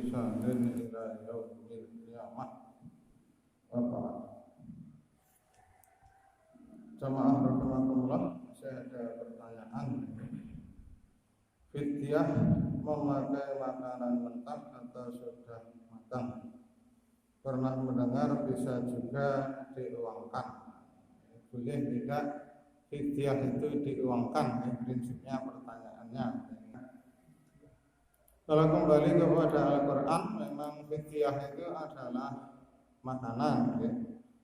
ihsanin ila yaumil qiyamah. Apa? Jamaah rahimakumullah, saya ada pertanyaan. Fidyah memakai makanan mentah atau sudah matang? Pernah mendengar bisa juga diuangkan. Boleh tidak fidyah itu diuangkan? Prinsipnya pertanyaannya. Kalau kembali kepada Al-Quran, memang fidyah itu adalah makanan.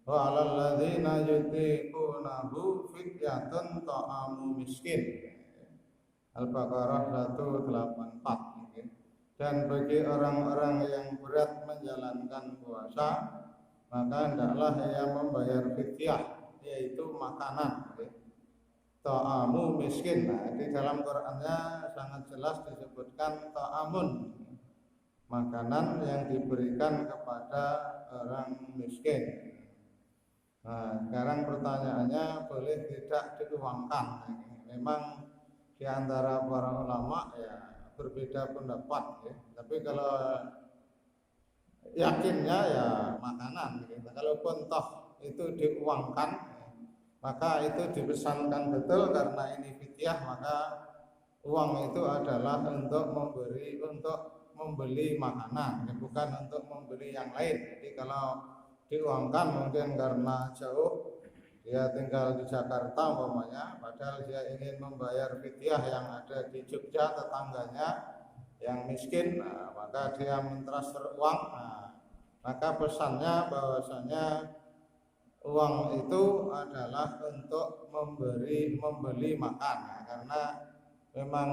Wa 'alal ladzina yutiqunahu fidyatun ta'amu miskin. Al-Baqarah 184. Dan bagi orang-orang yang berat menjalankan puasa, maka hendaklah ia membayar fidyah, yaitu makanan. Ta'amu miskin. Nah, di dalam Qur'annya sangat jelas disebutkan ta'amun, makanan yang diberikan kepada orang miskin. Nah, sekarang pertanyaannya, boleh tidak diuangkan? Memang di antara para ulama ya berbeda pendapat ya. Tapi kalau yakinnya ya makanan gitu. Kalaupun toh itu diuangkan, maka itu dipesankan betul karena ini fidyah, maka uang itu adalah untuk membeli makanan, bukan untuk membeli yang lain. Jadi kalau diuangkan mungkin karena jauh, dia tinggal di Jakarta umpamanya, padahal dia ingin membayar fidyah yang ada di Jogja, tetangganya yang miskin, nah, maka dia mentransfer uang. Nah, maka pesannya bahwasanya uang itu adalah untuk membeli makan, nah, karena memang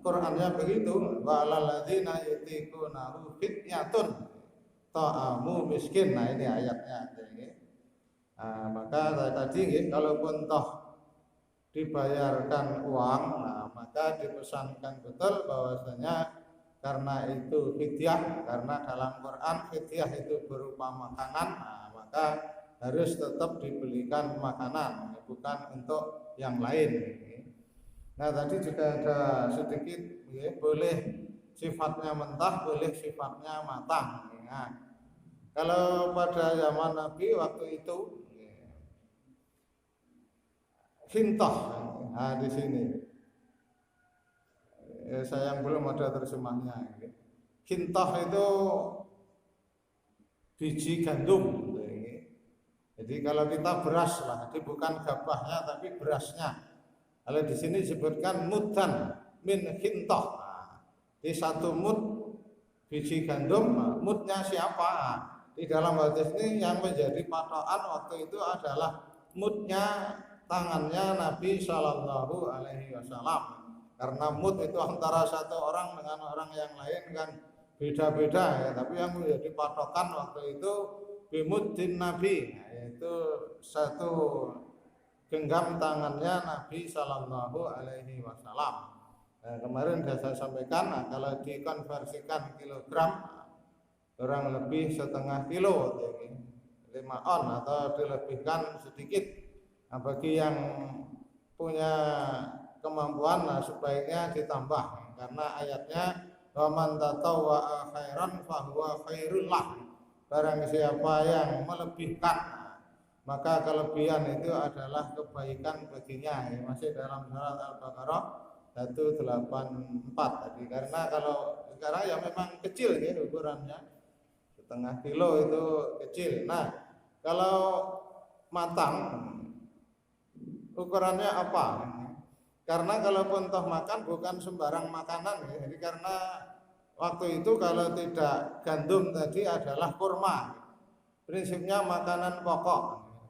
Qur'annya begitu. Wa 'alal ladzina yutiqunahu fidyatun ta'amu miskin. Nah, ini ayatnya. Nah, maka tadi kalaupun toh dibayarkan uang, nah, maka dipesankan betul bahwasanya karena itu fidyah, karena dalam Quran fidyah itu berupa makanan, nah, maka harus tetap dibelikan makanan, bukan untuk yang lain. Nah, tadi juga ada sedikit ya, boleh sifatnya mentah, boleh sifatnya matang. Nah, kalau pada zaman Nabi waktu itu hintah, nah di sini saya belum ada terjemahnya. Hintah itu biji gandum. Jadi kalau kita beras lah, jadi bukan gabahnya tapi berasnya. Kalau di sini disebutkan mudan min hintah. Di satu mud biji gandum, mudnya siapa? Di dalam hadis ini yang menjadi patokan waktu itu adalah mudnya tangannya Nabi Shallallahu Alaihi Wasallam. Karena mud itu antara satu orang dengan orang yang lain kan beda-beda ya. Tapi yang menjadi patokan waktu itu bimuddin Nabi, yaitu satu genggam tangannya Nabi Shallallahu Alaihi Wasallam. Nah, kemarin sudah saya sampaikan, nah, kalau dikonversikan kilogram, kurang lebih setengah kilo, 5 on atau dilebihkan sedikit. Nah, bagi yang punya kemampuan, nah, sebaiknya ditambah, karena ayatnya wa man tatawwa'a khairan fahuwa khairul lah. Barang siapa yang melebihkan, maka kelebihan itu adalah kebaikan baginya. Ini masih dalam surat Al-Baqarah 184 tadi. Karena kalau sekarang ya memang kecil ya ukurannya, setengah kilo itu kecil. Nah, kalau matang ukurannya apa? Karena kalaupun toh makan bukan sembarang makanan ya. Jadi karena waktu itu kalau tidak gandum tadi adalah kurma. Prinsipnya makanan pokok,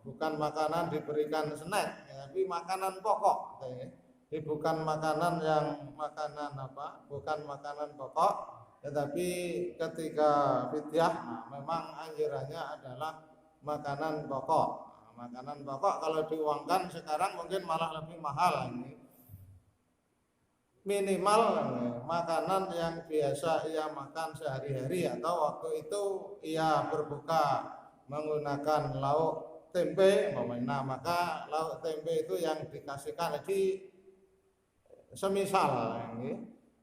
bukan makanan diberikan snack, ya, tapi makanan pokok. Jadi bukan makanan yang bukan makanan pokok, tetapi ketika fidyah, nah, memang anjurannya adalah makanan pokok. Nah, makanan pokok kalau diuangkan sekarang mungkin malah lebih mahal ini. Minimal makanan yang biasa ia makan sehari-hari atau waktu itu ia berbuka menggunakan lauk tempe, nah, maka lauk tempe itu yang dikasihkan. Jadi semisal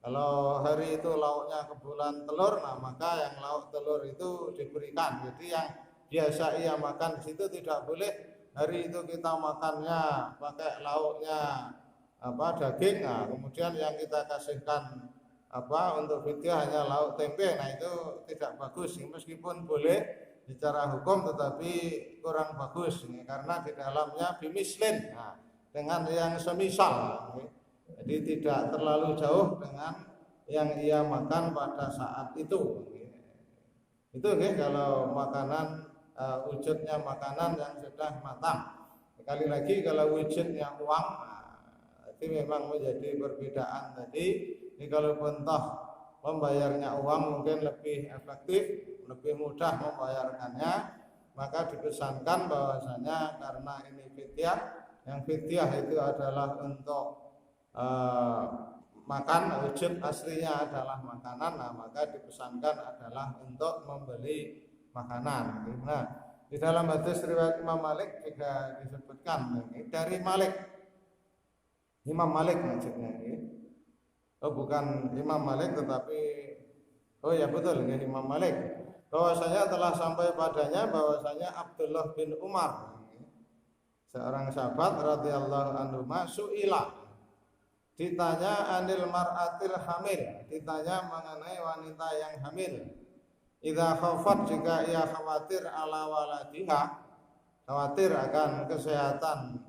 Kalau hari itu lauknya kebulan telur, nah maka yang lauk telur itu diberikan. Jadi yang biasa ia makan di situ tidak boleh hari itu kita makannya pakai lauknya daging. Nah, kemudian yang kita kasihkan untuk fidyah hanya lauk tempe. Nah itu tidak bagus. Meskipun boleh secara hukum tetapi kurang bagus karena di dalamnya bimislin. Nah, dengan yang semisal. Jadi tidak terlalu jauh dengan yang ia makan pada saat itu. Itu kalau makanan wujudnya makanan yang sudah matang. Sekali lagi kalau wujudnya uang, itu memang menjadi perbedaan tadi. Jadi kalau toh membayarnya uang mungkin lebih efektif, lebih mudah membayarkannya, maka dipesankan bahwasanya karena ini fidyah, yang fidyah itu adalah untuk makan, wujud aslinya adalah makanan, nah maka dipesankan adalah untuk membeli makanan. Nah, di dalam hadis riwayat Imam Malik juga disebutkan dari Malik, Imam Malik maksudnya bukan Imam Malik tetapi ya betul Imam Malik, bahwasanya telah sampai padanya bahwasanya Abdullah bin Umar, seorang sahabat radhiyallahu anhu, su'ila, ditanya anil mar'atil hamil, ditanya mengenai wanita yang hamil. Idza khafat, jika ia khawatir ala waladiha, khawatir akan kesehatan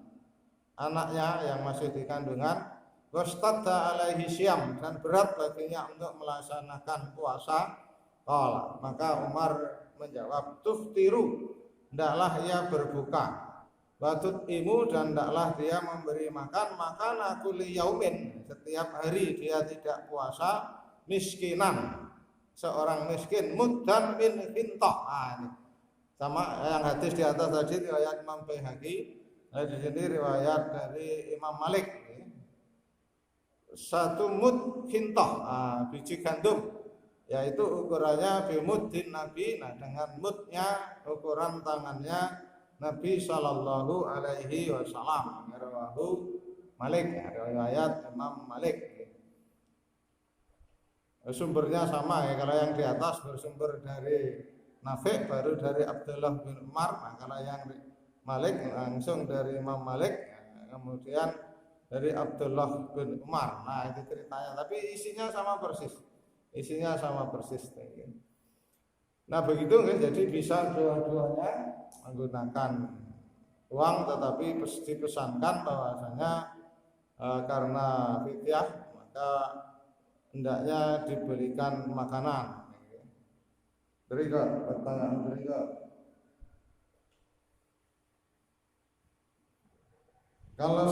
anaknya yang masih di kandungan, wastadda alaihi syam, dan berat baginya untuk melaksanakan puasa. Qala, maka Umar menjawab, tuftiru, hendaklah ia berbuka. Batut imu, dan hendaklah dia memberi makan kulli yaumin, setiap hari dia tidak puasa, miskinan, seorang miskin, muddan min hintah. Sama yang hadis di atas tadi riwayat Imam Baihaqi, di sini riwayat dari Imam Malik. Satu mud hintah, biji gandum, yaitu ukurannya bimuddin Nabi. Nah, dengan mudnya ukuran tangannya Nabi Shallallahu Alaihi Wasallam. Rawahu Malik, riwayat Imam Malik. Sumbernya sama kalau yang di atas bersumber dari Nafi', baru dari Abdullah bin Umar. Nah, kalau yang Malik langsung dari Imam Malik, kemudian dari Abdullah bin Umar. Nah, itu ceritanya, tapi isinya sama persis. Isinya sama persis. Nah, begitu jadi bisa dua-duanya menggunakan uang, tetapi dipesankan bahwasanya karena fidyah maka hendaknya diberikan makanan. Berikut pertanyaan berikut. Kalau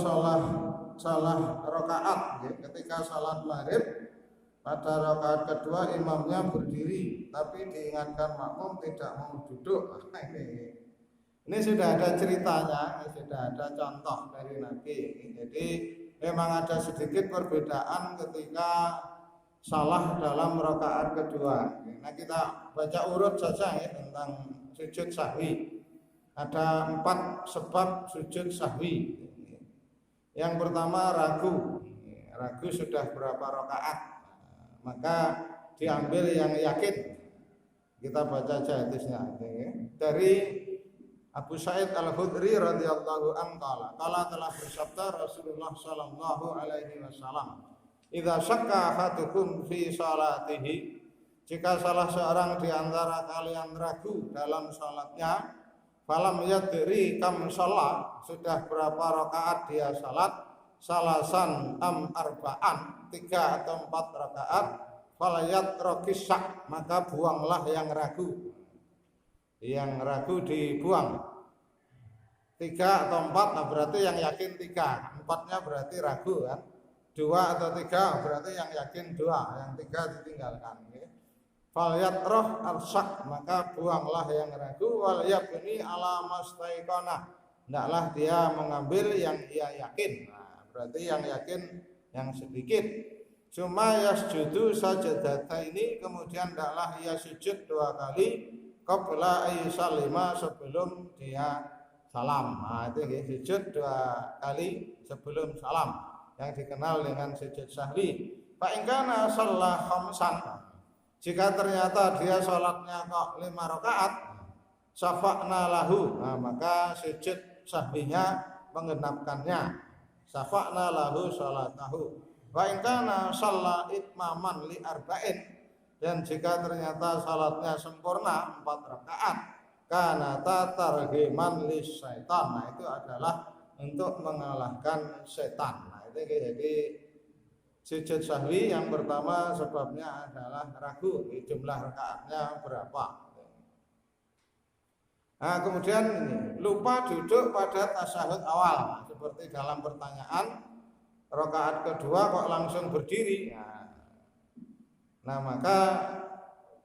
salah rakaat, ketika salat maghrib pada rakaat kedua imamnya berdiri, tapi diingatkan makmum tidak mau duduk. Ini sudah ada ceritanya, ini sudah ada contoh dari Nabi. Jadi memang ada sedikit perbedaan ketika salah dalam rakaat kedua. Nah, kita baca urut saja tentang sujud sahwi. Ada 4 sebab sujud sahwi. Yang pertama ragu sudah berapa rakaat, maka diambil yang yakin. Kita baca aja hadisnya dari Abu Sa'id Al-Khudri radhiyallahu anhu, kala telah bersabda Rasulullah sallallahu alaihi wasallam, idza syakka ahadukum fi salatihi, jika salah seorang di antara kalian ragu dalam salatnya, falam yadri kam shalah, sudah berapa rakaat dia salat, salasan am arba'an, 3 atau 4 rakaat, falayat rokisak, maka buanglah yang ragu. Yang ragu dibuang. 3 atau 4, nah berarti yang yakin 3, 4-nya berarti ragu kan. 2 atau 3 berarti yang yakin 2, yang 3 ditinggalkan. Falyat roh arsak, maka buanglah yang ragu. Wal yabni ala mastaiqona, hendaklah dia mengambil yang ia yakin. Nah, berarti yang yakin yang sedikit. Cuma yasjudu sajadata ini, kemudian hendaklah ia sujud 2 kali qabla aysalima, sebelum dia salam. Nah, itu sujud 2 kali sebelum salam yang dikenal dengan sujud sahwi. Fa in kana shalla khamsan, jika ternyata dia sholatnya kok 5 rakaat, syafa'na lahu, nah, maka sujud sahwinya menggenapkannya. Syafa'na lahu sholatahu. Wa in kana shalla itmaman li arba'in, dan jika ternyata salatnya sempurna 4 rakaat, kana targhiman lis syaitan, nah itu adalah untuk mengalahkan setan. Nah itu jadi sujud sahwi yang pertama sebabnya adalah ragu jumlah rakaatnya berapa. Nah kemudian ini lupa duduk pada tasyahud awal, seperti dalam pertanyaan rakaat kedua kok langsung berdiri. Nah maka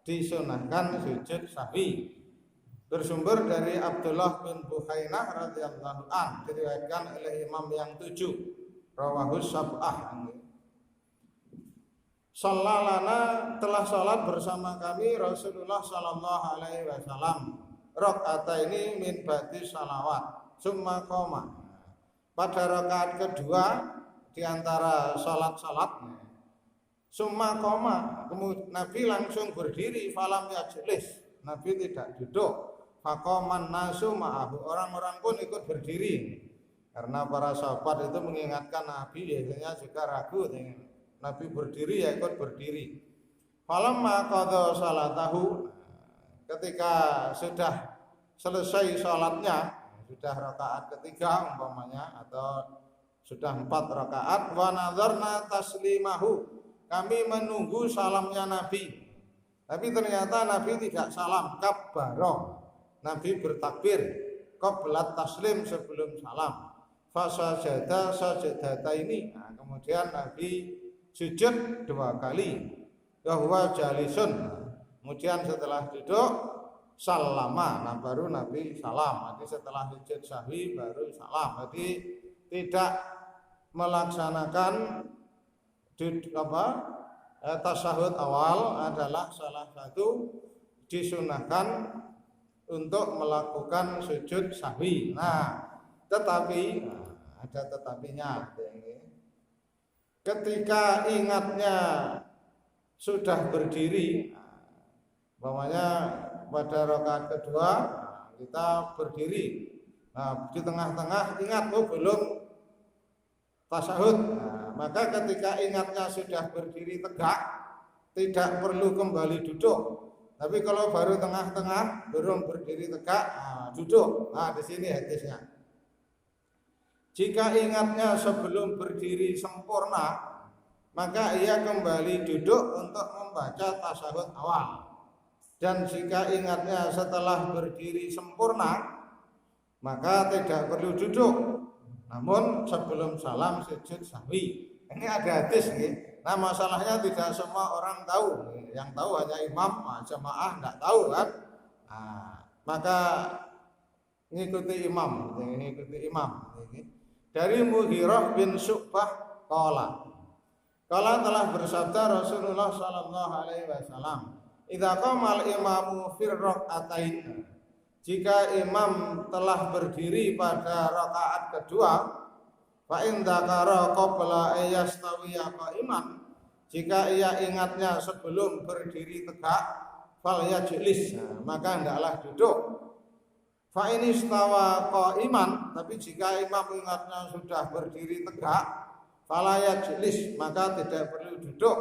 disunahkan sujud sahwi. Bersumber dari Abdullah bin Buhainah radhiyallahu an, diriwayatkan oleh imam yang 7, rawahus sab'ah. Sallalana, telah salat bersama kami Rasulullah sallallahu alaihi wasallam rakaataini min ba'di salawat summa qoma. Pada rakaat kedua di antara salat-salat summa qoma, kemudian Nabi langsung berdiri, falam yajlis, Nabi tidak duduk. Faqaman nasu ma'ahu, orang-orang pun ikut berdiri, karena para sahabat itu mengingatkan Nabi biasanya juga ragu dengan Nabi berdiri, ya ikut berdiri. Falamma qadha salatahu, ketika sudah selesai salatnya, sudah rakaat ketiga umpamanya atau sudah 4 rakaat, wa nadzarna taslimahu, kami menunggu salamnya Nabi. Tapi ternyata Nabi tidak salam, kabbaro, Nabi bertakbir qabla taslim, sebelum salam. Fasajada sajadata ini, nah, kemudian Nabi sujud 2 kali, bahwa jalisun, kemudian setelah duduk salama, nah baru Nabi salam. Jadi setelah sujud sahwi baru salam. Jadi tidak melaksanakan tasyahud awal adalah salah satu disunahkan untuk melakukan sujud sahwi. Nah tetapi ada tetapinya. Ketika ingatnya sudah berdiri, umpamanya pada rakaat kedua kita berdiri, nah di tengah-tengah ingat belum tasyahud, nah, maka ketika ingatnya sudah berdiri tegak, tidak perlu kembali duduk. Tapi kalau baru tengah-tengah belum berdiri tegak, nah, duduk. Nah di sini hadisnya. Jika ingatnya sebelum berdiri sempurna, maka ia kembali duduk untuk membaca tasyahud awal. Dan jika ingatnya setelah berdiri sempurna, maka tidak perlu duduk, namun sebelum salam sujud sahwi. Ini ada hadis nih. Nah masalahnya tidak semua orang tahu. Yang tahu hanya imam, jamaah tidak tahu kan. Nah, maka ngikuti imam. Dari Mughirah bin Syu'bah qala telah bersabda Rasulullah sallallahu alaihi wasallam, idza qamal imamu fir rak'atain, jika imam telah berdiri pada rakaat kedua, fa in dzakara qabla ayastawiya qa'iman, jika ia ingatnya sebelum berdiri tegak, fal yajlis, maka hendaklah duduk. Fa in istawa qa'iman, tapi jika imam ingatnya sudah berdiri tegak, fala yajlis, maka tidak perlu duduk.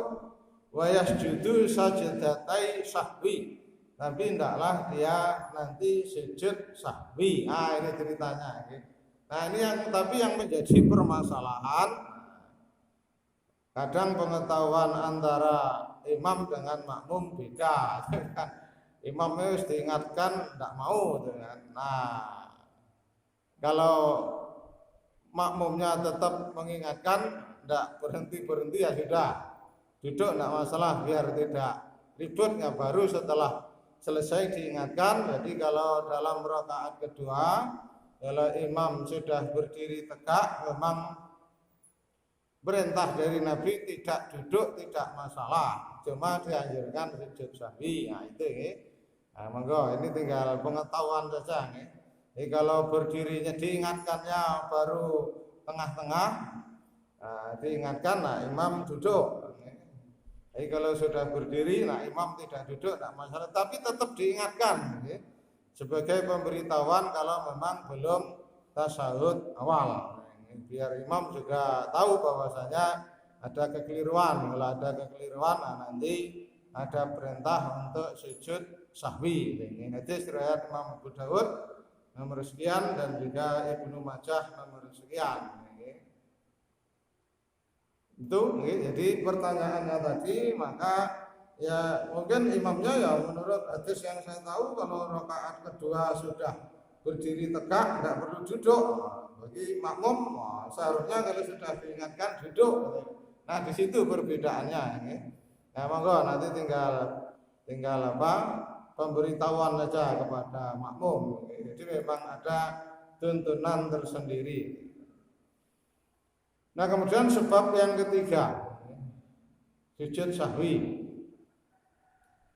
Wa yasjudu sajdatai sahwi, tapi hendaklah dia nanti sujud sahwi. Nah ini ceritanya. Nah ini yang menjadi permasalahan, kadang pengetahuan antara imam dengan makmum beda. Imamnya harus diingatkan, tidak mau dengan. Nah kalau makmumnya tetap mengingatkan, tidak berhenti ya sudah, duduk tidak masalah, biar tidak ributnya. Baru setelah selesai diingatkan. Jadi kalau dalam rakaat kedua, kalau imam sudah berdiri tegak, memang perintah dari Nabi tidak duduk, tidak masalah, cuma dianjurkan sujud sahwi. Nah itu nah, monggo ini tinggal pengetahuan saja. Jadi kalau berdirinya diingatkannya baru tengah-tengah, nah, diingatkan, nah imam duduk. Jadi kalau sudah berdiri, nah imam tidak duduk, tak masalah, tapi tetap diingatkan sebagai pemberitahuan kalau memang belum tasyahud awal. Biar imam juga tahu bahwasanya ada kekeliruan. Kalau ada kekeliruan, nah nanti ada perintah untuk sujud sahwi. Ini hadis riwayat Imam Abu Dawud nomor sekian dan juga Ibnu Majah nomor sekian. Itu jadi pertanyaannya tadi, maka ya mungkin imamnya ya menurut hadis yang saya tahu kalau rakaat kedua sudah berdiri tegak tidak perlu duduk. Bagi makmum seharusnya kalau sudah diingatkan duduk. Nah di situ perbedaannya. Nah monggo nanti tinggal apa pemberitahuan saja kepada makmum. Jadi memang ada tuntunan tersendiri. Nah kemudian sebab yang ketiga, sujud sahwi,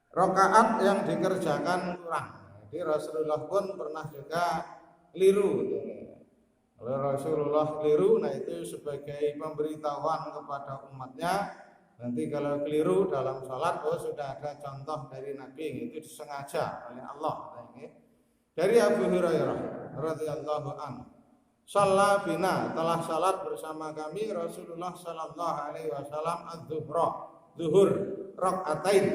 rakaat yang dikerjakan kurang. Jadi Rasulullah pun pernah juga keliru. Kalau Rasulullah keliru, nah itu sebagai pemberitahuan kepada umatnya. Nanti kalau keliru dalam sholat, sudah ada contoh dari Nabi, itu disengaja oleh Allah. Dari Abu Hurairah radhiyallahu anhu, Shalla bina, telah salat bersama kami Rasulullah sallallahu alaihi wasallam zuhur rakaatain.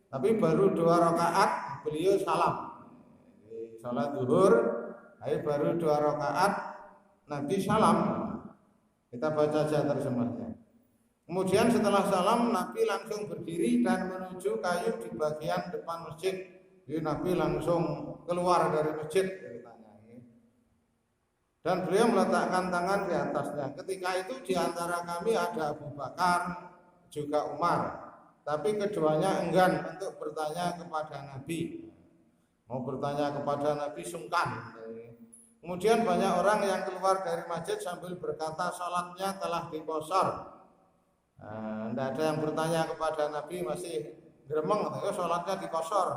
Tapi baru 2 rakaat beliau salam. Salat zuhur, baru 2 rakaat Nabi salam. Kita baca saja terjemahnya. Kemudian setelah salam Nabi langsung berdiri dan menuju kayu di bagian depan masjid. Jadi Nabi langsung keluar dari masjid. Dan beliau meletakkan tangan di atasnya. Ketika itu di antara kami ada Abu Bakar juga Umar. Tapi keduanya enggan untuk bertanya kepada Nabi. Mau bertanya kepada Nabi sungkan. Kemudian banyak orang yang keluar dari masjid sambil berkata salatnya telah dikosor. Tidak ada yang bertanya kepada Nabi, masih gremeng, salatnya dikosor.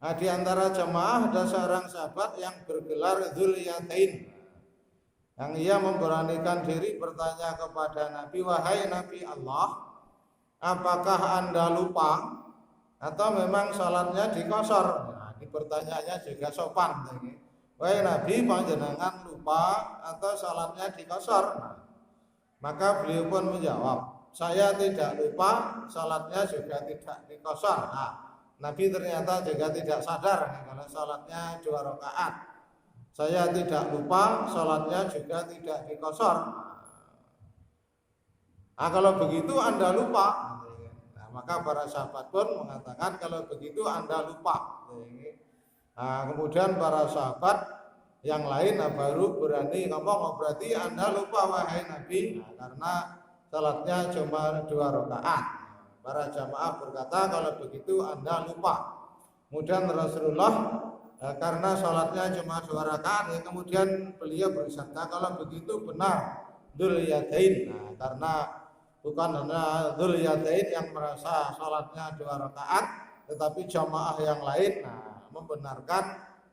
Nah, di antara jamaah ada seorang sahabat yang bergelar Dzulyatain. Yang ia memberanikan diri bertanya kepada Nabi, wahai Nabi Allah, apakah Anda lupa atau memang salatnya dikosor? Nah, di pertanyaannya juga sopan. Wahai Nabi, panjenengan lupa atau salatnya dikosor? Nah, maka beliau pun menjawab, saya tidak lupa, salatnya juga tidak dikosor. Nah, Nabi ternyata juga tidak sadar kalau salatnya 2 rakaat. Saya tidak lupa, sholatnya juga tidak dikosor. Nah, kalau begitu Anda lupa. Nah, maka para sahabat pun mengatakan kalau begitu Anda lupa. Nah, kemudian para sahabat yang lain baru berani ngomong, berarti Anda lupa wahai Nabi. Nah, karena sholatnya cuma 2 rakaat. Para jamaah berkata kalau begitu Anda lupa. Kemudian Rasulullah karena sholatnya cuma 2 rakaat, kemudian beliau bersabda kalau begitu benar Dzulyatain. Nah, karena bukan hanya Dzulyatain yang merasa sholatnya 2 rakaat, tetapi jamaah yang lain membenarkan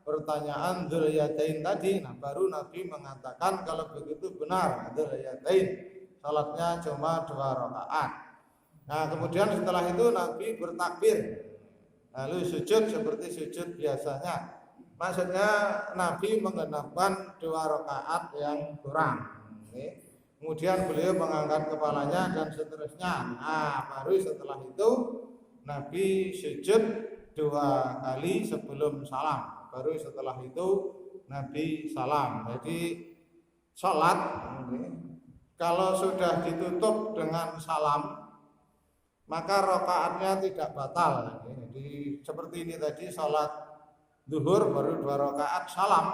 pertanyaan Dzulyatain tadi. Nah, baru Nabi mengatakan kalau begitu benar Dzulyatain, sholatnya cuma 2 rakaat. Nah, kemudian setelah itu Nabi bertakbir, lalu sujud seperti sujud biasanya. Maksudnya Nabi menggenapkan 2 rakaat yang kurang. Kemudian beliau mengangkat kepalanya dan seterusnya. Nah, baru setelah itu Nabi sujud 2 kali sebelum salam. Baru setelah itu Nabi salam. Jadi sholat kalau sudah ditutup dengan salam, maka rakaatnya tidak batal. Jadi seperti ini tadi sholat zuhur baru 2 rakaat salam,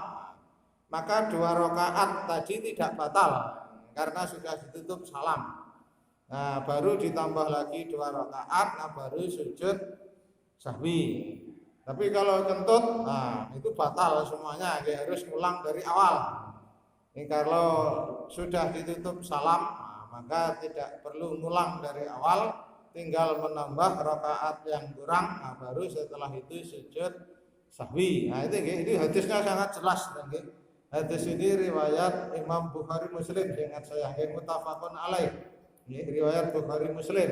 maka 2 rakaat tadi tidak batal karena sudah ditutup salam. Nah, baru ditambah lagi 2 rakaat, nah baru sujud sahwi. Tapi kalau kentut, nah itu batal semuanya, harus ulang dari awal. Ini kalau sudah ditutup salam, maka tidak perlu ngulang dari awal, tinggal menambah rakaat yang kurang, nah baru setelah itu sujud sahwi. Nah itu hadisnya sangat jelas. Hadis ini riwayat Imam Bukhari Muslim, ingat saya, muttafaqun alaih. Riwayat Bukhari Muslim.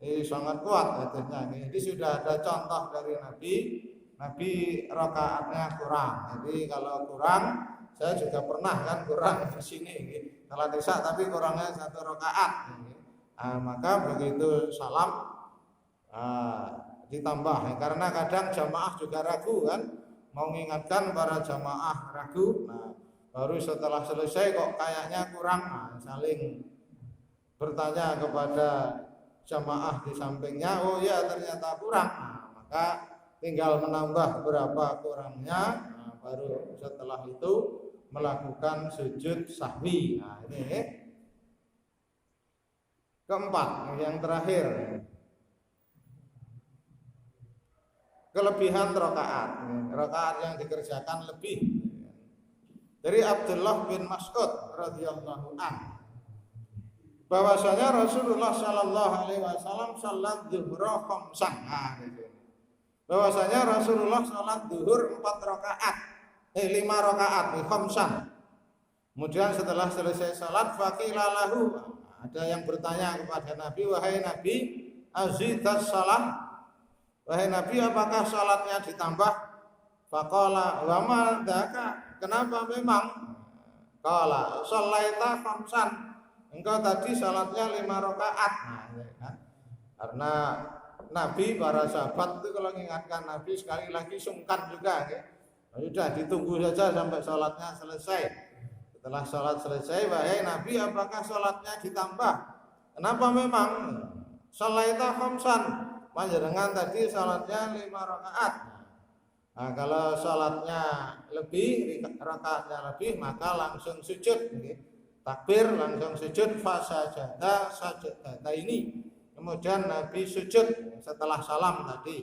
Ini sangat kuat hadisnya. Jadi sudah ada contoh dari Nabi rakaatnya kurang. Jadi kalau kurang, saya juga pernah kan kurang di sini. Salat isya tapi kurangnya 1 rakaat. Maka begitu salam ditambah. Karena kadang jamaah juga ragu kan, mau mengingatkan para jamaah ragu. Nah, baru setelah selesai kok kayaknya kurang. Saling bertanya kepada jamaah di sampingnya, oh ya ternyata kurang. Maka tinggal menambah berapa kurangnya, baru setelah itu melakukan sujud sahwi. Nah ini keempat, yang terakhir, kelebihan rakaat yang dikerjakan lebih. Dari Abdullah bin Mas'ud radhiyallahu anhu, bahwasanya Rasulullah Shallallahu Alaihi Wasallam salat zuhra khamsan. Bahwasanya Rasulullah salat zuhur 5 rakaat khamsan. Kemudian setelah selesai salat faqila lahu, ada yang bertanya kepada Nabi, wahai Nabi, azidas salat, wahai Nabi apakah salatnya ditambah? Faqala wa ma dzaka, kenapa memang? Qala shallaita khamsan, engkau tadi salatnya 5 rakaat. Karena Nabi, para sahabat itu kalau mengingatkan Nabi sekali lagi sungkan juga. Sudah ditunggu saja sampai salatnya selesai. Setelah salat selesai, wahai Nabi apakah salatnya ditambah? Kenapa memang? Shalaita khamsan, panjenengan tadi salatnya 5 rakaat. Nah, kalau salatnya lebih, rakaatnya lebih, maka langsung sujud. Takbir langsung sujud, fasajada sajada ini. Kemudian Nabi sujud setelah salam tadi.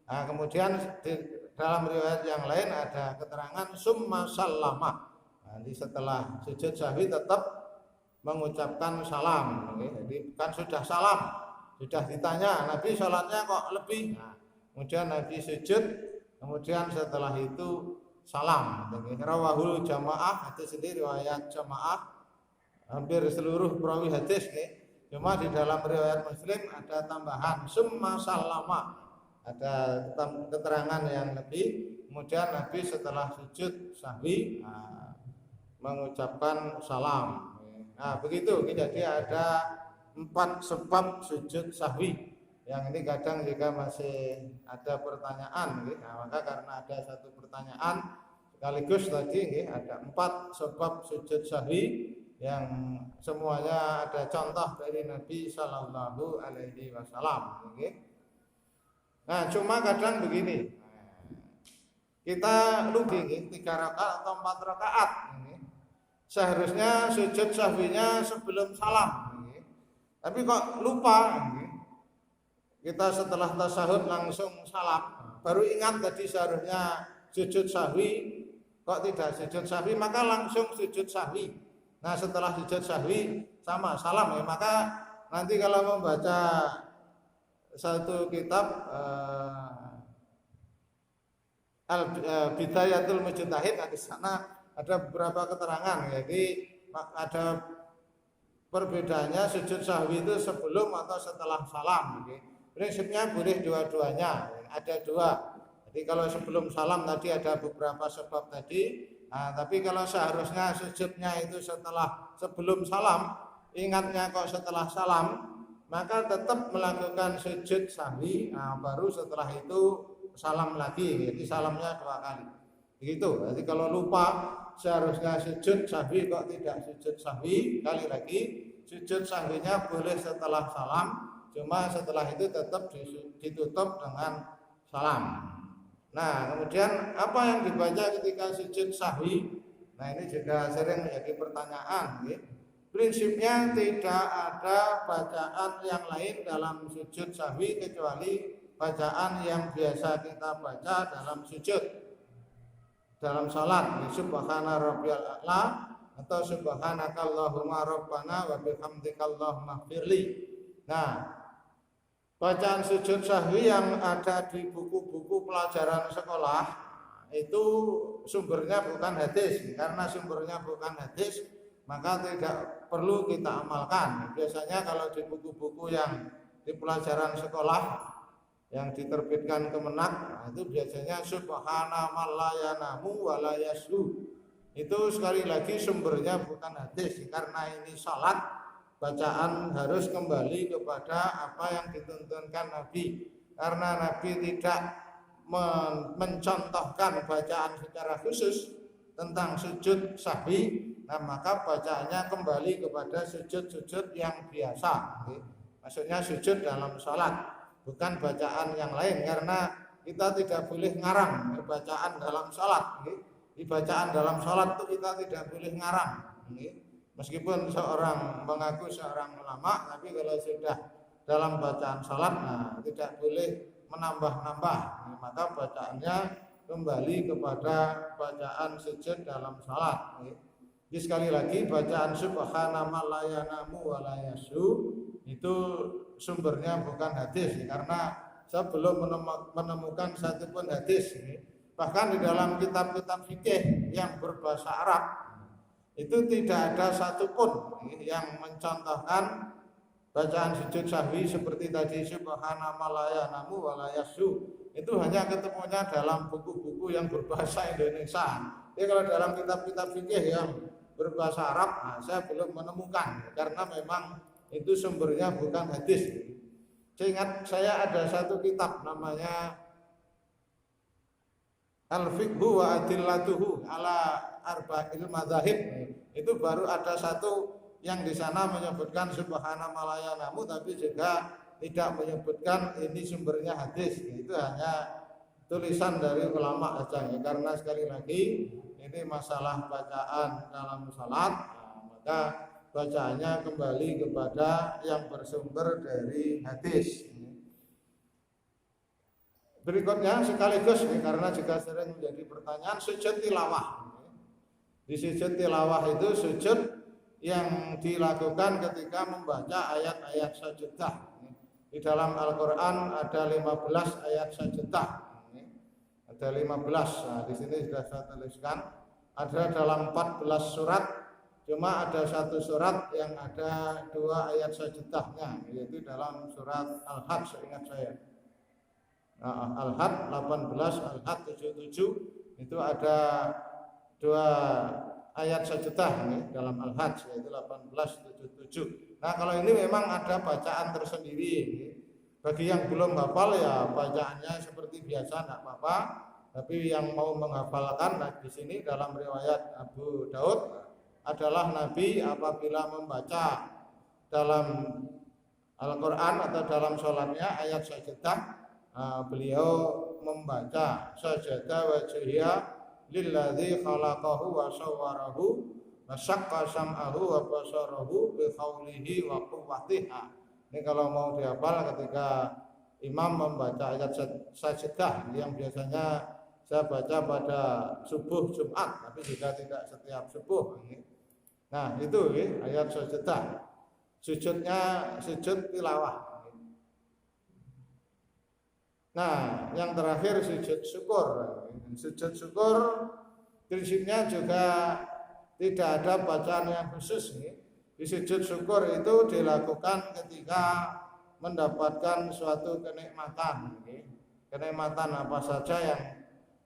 Nah, kemudian di dalam riwayat yang lain ada keterangan summa sallama. Nanti setelah sujud sahwi tetap mengucapkan salam. Jadi bukan sudah salam, sudah ditanya Nabi salatnya kok lebih. Nah, kemudian Nabi sujud, kemudian setelah itu salam. Rawahul jamaah, hadis sendiri riwayat jamaah. Hampir seluruh perawi hadis cuma di dalam riwayat Muslim ada tambahan summa sallama, ada keterangan yang lebih. Kemudian Nabi setelah sujud sahwi mengucapkan salam. Nah begitu, jadi ada 4 sebab sujud sahwi. Yang ini kadang juga masih ada pertanyaan. Nah, maka karena ada satu pertanyaan sekaligus tadi ada 4 sebab sujud sahwi yang semuanya ada contoh dari Nabi Sallallahu Alaihi Wasallam. Nah cuma kadang begini, kita lupa 3 rakaat atau 4 rakaat. Seharusnya sujud sahwinya sebelum salam, tapi kok lupa. Kita setelah tasyahud langsung salam, baru ingat tadi seharusnya sujud sahwi, kok tidak sujud sahwi, maka langsung sujud sahwi. Nah setelah sujud sahwi sama salam maka nanti kalau membaca satu kitab Bidayatul Mujtahid, di sana ada beberapa keterangan. Jadi ada perbedaannya sujud sahwi itu sebelum atau setelah salam. Prinsipnya boleh dua-duanya, ada 2. Jadi kalau sebelum salam tadi ada beberapa sebab tadi. Nah, tapi kalau seharusnya sujudnya itu sebelum salam, ingatnya kok setelah salam, maka tetap melakukan sujud sahwi. Nah, baru setelah itu salam lagi. Jadi salamnya 2 kali. Begitu. Jadi kalau lupa seharusnya sujud sahwi kok tidak sujud sahwi, kali lagi sujud sahwinya boleh setelah salam, cuma setelah itu tetap ditutup dengan salam. Nah kemudian apa yang dibaca ketika sujud sahwi? Nah ini juga sering menjadi pertanyaan. Prinsipnya tidak ada bacaan yang lain dalam sujud sahwi kecuali bacaan yang biasa kita baca dalam sujud, dalam salat. Subhana rabbiyal a'la atau subhanakallahumma rabbana wa bihamdikallahumma firli. Nah bacaan sujud sahwi yang ada di buku-buku pelajaran sekolah itu sumbernya bukan hadis. Karena sumbernya bukan hadis, maka tidak perlu kita amalkan. Biasanya kalau di buku-buku yang di pelajaran sekolah yang diterbitkan Kemenak, nah, itu biasanya subhana man la yanamu wa la yashu. Itu sekali lagi sumbernya bukan hadis, karena ini salat, bacaan harus kembali kepada apa yang dituntunkan Nabi. Karena Nabi tidak mencontohkan bacaan secara khusus tentang sujud sahwi, nah maka bacaannya kembali kepada sujud-sujud yang biasa. Maksudnya sujud dalam salat, bukan bacaan yang lain, karena kita tidak boleh ngarang bacaan dalam salat. Di bacaan dalam salat itu kita tidak boleh ngarang. Meskipun seorang mengaku seorang ulama, tapi kalau sudah dalam bacaan salat, nah tidak boleh menambah-nambah. Maka bacaannya kembali kepada bacaan sujud dalam salat. Jadi sekali lagi bacaan subhana man la yanamu wa la yashu itu sumbernya bukan hadis, karena saya belum menemukan satupun hadis. Bahkan di dalam kitab-kitab fikih yang berbahasa Arab itu tidak ada satupun yang mencontohkan bacaan sujud sahwi seperti tadi subhana man la yanamu wa la yashu. Itu hanya ketemunya dalam buku-buku yang berbahasa Indonesia. Jadi kalau dalam kitab-kitab fikih yang berbahasa Arab, nah, saya belum menemukan, karena memang itu sumbernya bukan hadis. Saya ingat saya ada satu kitab namanya Al-Fiqhu wa Adillatuhu ala Arba'il Madzahib. Itu baru ada satu yang di sana menyebutkan subhana man la yanamu, tapi juga tidak menyebutkan ini sumbernya hadis. Itu hanya tulisan dari ulama saja, karena sekali lagi ini masalah bacaan dalam salat, nah, maka bacaannya kembali kepada yang bersumber dari hadis. Berikutnya sekaligus karena juga sering menjadi pertanyaan, sujud tilawah. Di sujud tilawah itu sujud yang dilakukan ketika membaca ayat-ayat sajadah. Di dalam Al-Qur'an ada 15 ayat sajadah. Ada 15. Nah, di sini sudah saya tuliskan. Ada dalam 14 surat, cuma ada satu surat yang ada 2 ayat sajadahnya, yaitu dalam surat Al-Had, seingat saya. Al-Had 18, Al-Had 77 itu ada 2 ayat sajadah dalam Al-Had, yaitu 18, 77. Nah kalau ini memang ada bacaan tersendiri. Bagi yang belum hafal ya bacaannya seperti biasa, tidak apa-apa. Tapi yang mau menghafalkan, nah di sini dalam riwayat Abu Daud adalah Nabi apabila membaca dalam Al-Quran atau dalam sholatnya ayat sajadah, beliau membaca sajada wajhiya lilladzi khalaqahu wa sawwarahu wa syaqqa sam'ahu wa basarahu bi qawlihi wa quwwatiha. Ini kalau mau dihafal ketika imam membaca ayat sajadah yang biasanya saya baca pada subuh Jumat, tapi juga tidak setiap subuh. Nah itu ayat sajadah, sujudnya sujud tilawah. Nah, yang terakhir sujud syukur. Sujud syukur prinsipnya juga tidak ada bacaan yang khusus. Di sujud syukur itu dilakukan ketika mendapatkan suatu kenikmatan. Kenikmatan apa saja yang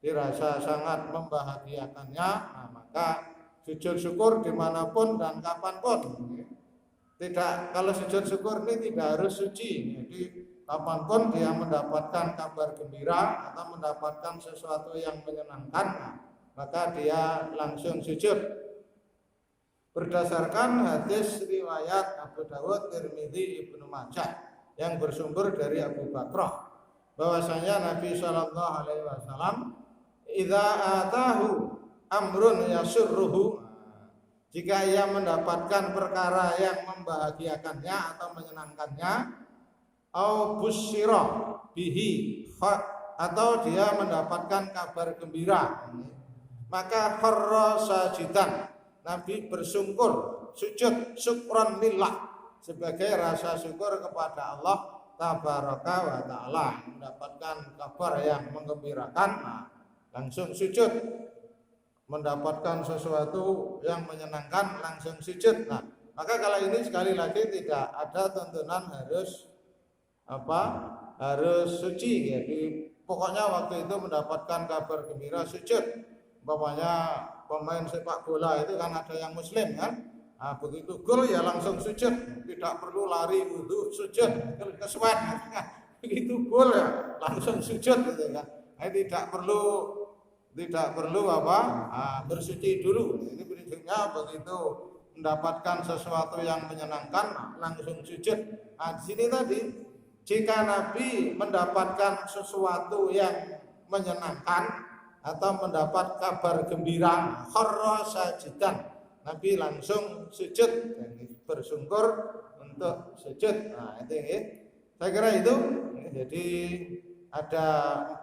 dirasa sangat membahagiakannya, nah, maka sujud syukur dimanapun dan kapanpun. Tidak, kalau sujud syukur ini tidak harus suci. Jadi kapanpun dia mendapatkan kabar gembira atau mendapatkan sesuatu yang menyenangkan, maka dia langsung sujud. Berdasarkan hadis riwayat Abu Dawud, Tirmidzi, Ibnu Majah yang bersumber dari Abu Bakrah, bahwasanya Nabi Shallallahu Alaihi Wasallam idza atahu amrun yasurruhu, jika ia mendapatkan perkara yang membahagiakannya atau menyenangkannya, au busyira bihi, atau dia mendapatkan kabar gembira, maka kharra sajidan, Nabi bersungkur sujud syukran lillah sebagai rasa syukur kepada Allah tabaraka wa taala, mendapatkan kabar yang menggembirakan, nah, langsung sujud. Mendapatkan sesuatu yang menyenangkan langsung sujud. Nah, maka kalau ini sekali lagi tidak ada tuntunan harus apa harus suci. Jadi pokoknya waktu itu mendapatkan kabar gembira sujud. Umpamanya pemain sepak bola itu kan ada yang muslim kan. Nah, begitu gol ya langsung sujud, tidak perlu lari wudhu sujud, kesuat. Begitu gol ya langsung sujud gitu kan. Nah, tidak perlu apa bersuci dulu. Ini prinsipnya begitu mendapatkan sesuatu yang menyenangkan langsung sujud. Nah, di sini tadi jika Nabi mendapatkan sesuatu yang menyenangkan atau mendapat kabar gembira, kharra sajidan, Nabi langsung sujud, bersyukur untuk sujud. Nah, itu ya. Saya kira itu. Jadi ada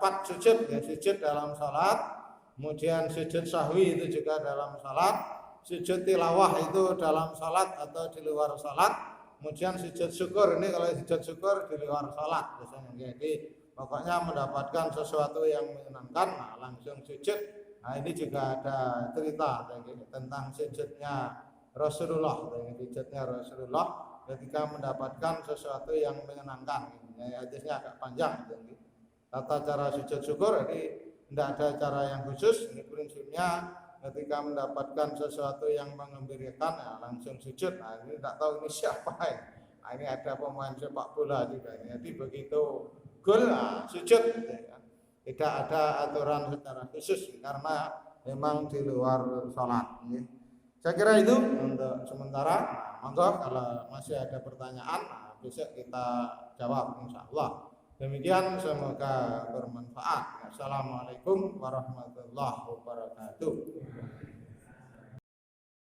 4 sujud ya, sujud dalam salat, kemudian sujud sahwi itu juga dalam salat, sujud tilawah itu dalam salat atau di luar salat, kemudian sujud syukur ini kalau sujud syukur di luar salat biasanya. Jadi pokoknya mendapatkan sesuatu yang menyenangkan, nah langsung sujud. Nah ini juga ada cerita tentang sujudnya Rasulullah, sujudnya Rasulullah ketika mendapatkan sesuatu yang menyenangkan. Hadisnya agak panjang. Tata cara sujud syukur ini tidak ada cara yang khusus. Ini prinsipnya ketika mendapatkan sesuatu yang mengembirakan ya langsung sujud. Nah ini tidak tahu ini siapa ya. Nah, ini ada pemain sepak bola juga. Jadi begitu gol sujud. Tidak ada aturan secara khusus karena memang di luar sholat. Saya kira itu untuk sementara. Monggo kalau masih ada pertanyaan besok kita jawab insya Allah. Demikian semoga bermanfaat. Assalamualaikum warahmatullahi wabarakatuh.